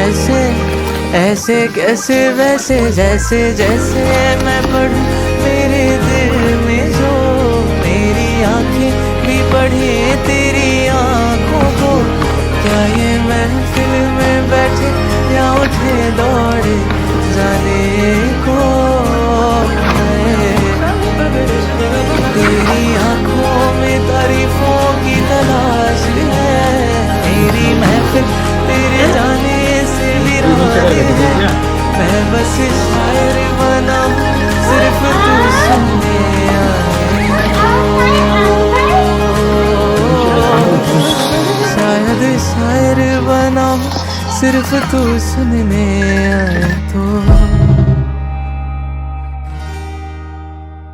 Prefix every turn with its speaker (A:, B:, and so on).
A: कैसे, ऐसे कैसे वैसे जैसे जैसे मैं पढ़ूं मेरे दिल में जो मेरी आंखें भी पढ़े तेरी आंखों को। क्या ये महफिल में बैठे या उठे दौड़े जाने को है। तेरी आंखों में तारीफों की तलाश है। मेरी महफिल तेरे जाने से भी राजी है। मैं बस शायर बना हूँ सिर्फ तू सुनने आए तो। शायद शायर बना हूँ सिर्फ तू सुनने आए तो।